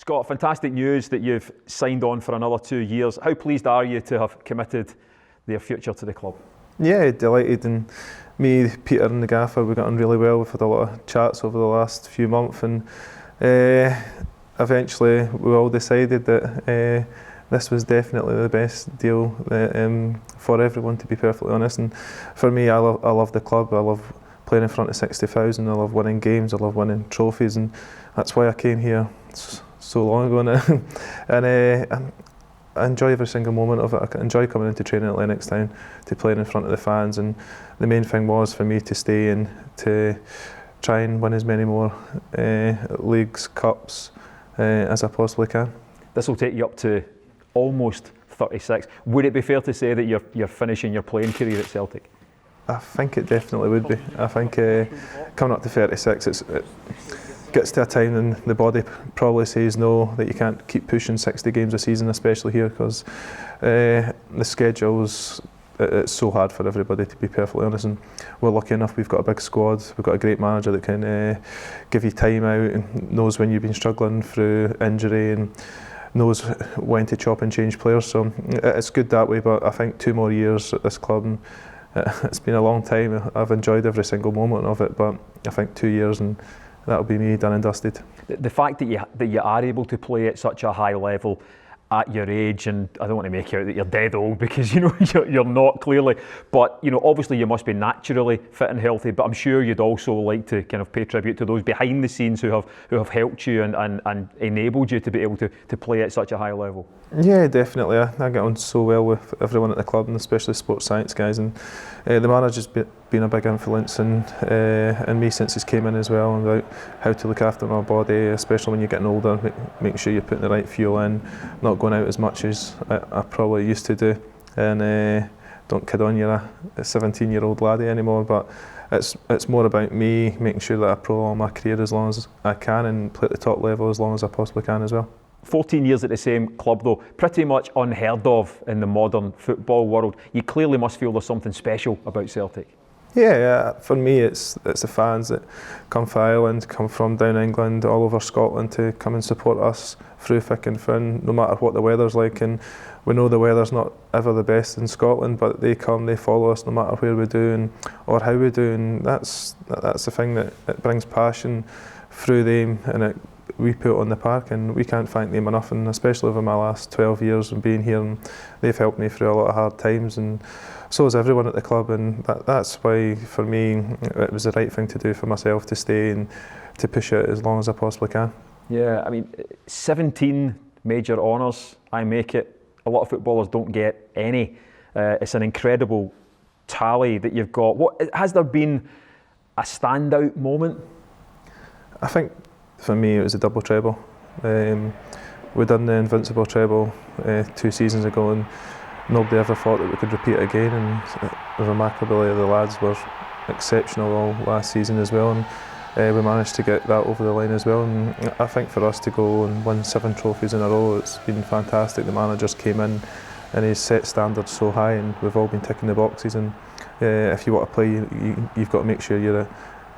Scott, fantastic news that you've signed on for another 2 years. How pleased are you to have committed their future to the club? Yeah, delighted, and me, Peter and the gaffer, we got on really well. We've had a lot of chats over the last few months, and eventually we all decided that this was definitely the best deal for everyone, to be perfectly honest. And for me, I love the club. I love playing in front of 60,000. I love winning games. I love winning trophies, and that's why I came here so long ago now. And I enjoy every single moment of it. I enjoy coming into training at Lennoxtown to playing in front of the fans, and the main thing was for me to stay and to try and win as many more leagues, cups as I possibly can. This will take you up to almost 36. Would it be fair to say that you're finishing your playing career at Celtic? I think it definitely would be. I think coming up to 36, it gets to a time when the body probably says no, that you can't keep pushing 60 games a season, especially here, because the schedule's it's so hard for everybody, to be perfectly honest. And we're lucky enough, we've got a big squad, we've got a great manager that can give you time out and knows when you've been struggling through injury and knows when to chop and change players. So it's good that way, but I think 2 more years at this club, and it's been a long time. I've enjoyed every single moment of it, but I think 2 years and that'll be me done and dusted. The fact that you are able to play at such a high level at your age, and I don't want to make you out that you're dead old, because you're not, clearly, but obviously you must be naturally fit and healthy, but I'm sure you'd also like to kind of pay tribute to those behind the scenes who have helped you and enabled you to be able to play at such a high level. Yeah, definitely. I get on so well with everyone at the club, and especially sports science guys, and the manager's been a big influence in me since he's came in as well, and about how to look after my body, especially when you're getting older, making sure you're putting the right fuel in, not going out as much as I probably used to do, and don't kid on, you're a 17-year-old laddie anymore, but it's more about me making sure that I prolong my career as long as I can and play at the top level as long as I possibly can as well. 14 years at the same club though, pretty much unheard of in the modern football world. You clearly must feel there's something special about Celtic. Yeah, for me it's the fans that come from Ireland, come from down England, all over Scotland to come and support us through thick and thin, no matter what the weather's like. And we know the weather's not ever the best in Scotland, but they come, they follow us no matter where we do or how we do, and that's the thing that it brings passion through them, and we put on the park, and we can't thank them enough, and especially over my last 12 years of being here, and they've helped me through a lot of hard times, and so has everyone at the club, and that's why for me it was the right thing to do for myself, to stay and to push it as long as I possibly can. Yeah, I mean, 17 major honours, I make it. A lot of footballers don't get any. It's an incredible tally that you've got. Has there been a standout moment? I think for me it was a double treble. We done the Invincible treble 2 seasons ago, and nobody ever thought that we could repeat it again, and remarkably the lads were exceptional all last season as well, and we managed to get that over the line as well. And I think for us to go and win 7 trophies in a row, it's been fantastic. The managers came in and he's set standards so high, and we've all been ticking the boxes, and if you want to play, you've got to make sure you're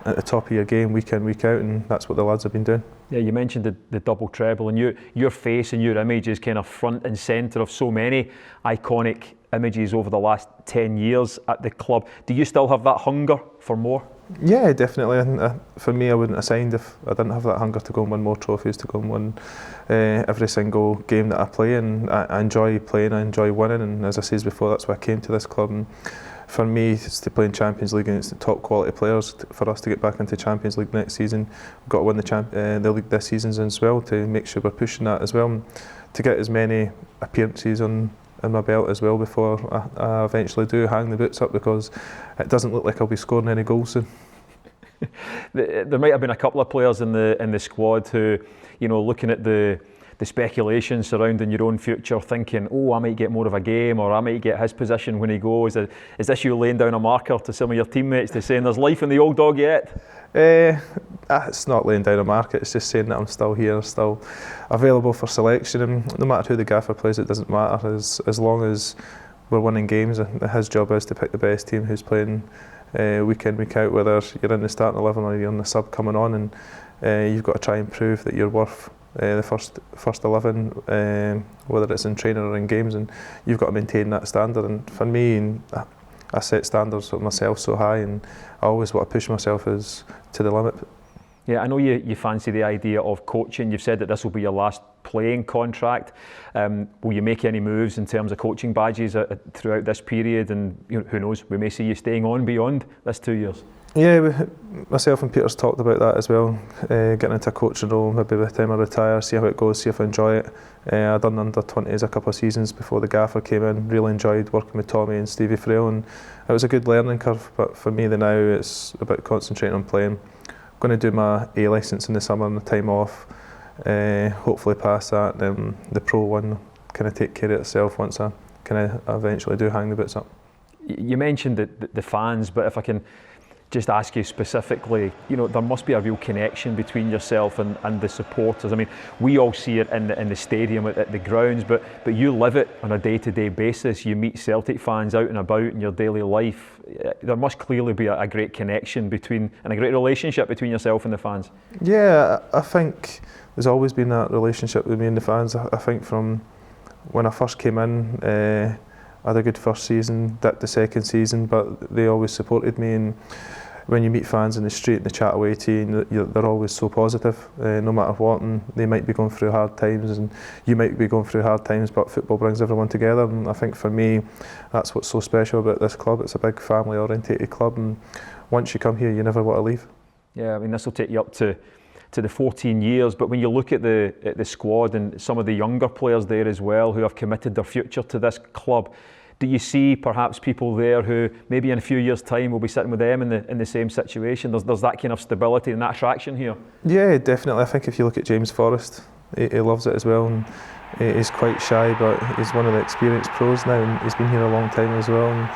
at the top of your game week in, week out, and that's what the lads have been doing. Yeah, you mentioned the double treble, and your face and your image is kind of front and centre of so many iconic images over the last 10 years at the club. Do you still have that hunger for more? Yeah, definitely. And for me, I wouldn't have signed if I didn't have that hunger to go and win more trophies, to go and win every single game that I play, and I enjoy playing, I enjoy winning, and as I said before, that's why I came to this club. And for me, it's to play in Champions League against the top quality players. For us to get back into Champions League next season, we've got to win the league this season as well, to make sure we're pushing that as well, and to get as many appearances in my belt as well before I eventually do hang the boots up, because it doesn't look like I'll be scoring any goals soon. There might have been a couple of players in the squad who, looking at the speculation surrounding your own future, thinking, oh, I might get more of a game, or I might get his position when he goes. Is this you laying down a marker to some of your teammates to saying there's life in the old dog yet? It's not laying down a marker, it's just saying that I'm still here, still available for selection, and no matter who the gaffer plays, it doesn't matter, as long as we're winning games. His job is to pick the best team who's playing week in, week out, whether you're in the starting 11 or you're in the sub coming on, and you've got to try and prove that you're worth the first 11, whether it's in training or in games, and you've got to maintain that standard. And for me, I set standards for myself so high, and I always want to push myself to the limit. Yeah, I know you fancy the idea of coaching. You've said that this will be your last playing contract. Will you make any moves in terms of coaching badges throughout this period? And who knows, we may see you staying on beyond this 2 years. Yeah, myself and Peter's talked about that as well, getting into a coaching role, maybe by the time I retire, see how it goes, see if I enjoy it. I've done under-20s a couple of seasons before the gaffer came in, really enjoyed working with Tommy and Stevie Frail, and it was a good learning curve, but for me now it's about concentrating on playing. I'm going to do my A licence in the summer and the time off, hopefully pass that, then the pro one kind of take care of itself once I kind of eventually do hang the boots up. You mentioned the fans, but if I can just ask you specifically, there must be a real connection between yourself and the supporters. I mean, we all see it in the stadium, at the grounds, but you live it on a day-to-day basis. You meet Celtic fans out and about in your daily life. There must clearly be a great connection and a great relationship between yourself and the fans. Yeah, I think there's always been that relationship with me and the fans. I think from when I first came in, I had a good first season, dipped the second season, but they always supported me. And when you meet fans in the street and they chat away to you, they're always so positive, no matter what. And they might be going through hard times, and you might be going through hard times, but football brings everyone together. And I think for me, that's what's so special about this club. It's a big family-orientated club, and once you come here, you never want to leave. Yeah, I mean, this will take you up to the 14 years, but when you look at the squad and some of the younger players there as well who have committed their future to this club, do you see perhaps people there who maybe in a few years' time will be sitting with them in the same situation? There's that kind of stability and that attraction here. Yeah, definitely. I think if you look at James Forrest, he loves it as well, and he's quite shy, but he's one of the experienced pros now, and he's been here a long time as well. And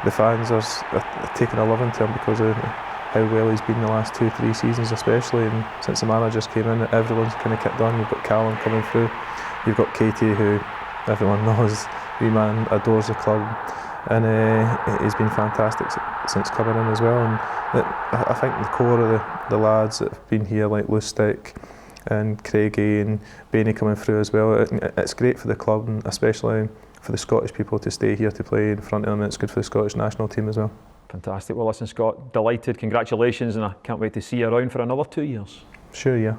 the fans are taking a loving to him because of how well he's been the last 2-3 seasons especially, and since the managers came in, everyone's kind of kicked on. You've got Callum coming through, you've got Katie, who everyone knows, wee man adores the club, and he's been fantastic since coming in as well. And I think the core of the lads that have been here, like Lustig and Craigie and Bainey coming through as well, it's great for the club, and especially for the Scottish people to stay here to play in front of them. It's good for the Scottish national team as well. Fantastic. Well, listen, Scott, delighted. Congratulations, and I can't wait to see you around for another 2 years. Sure, yeah.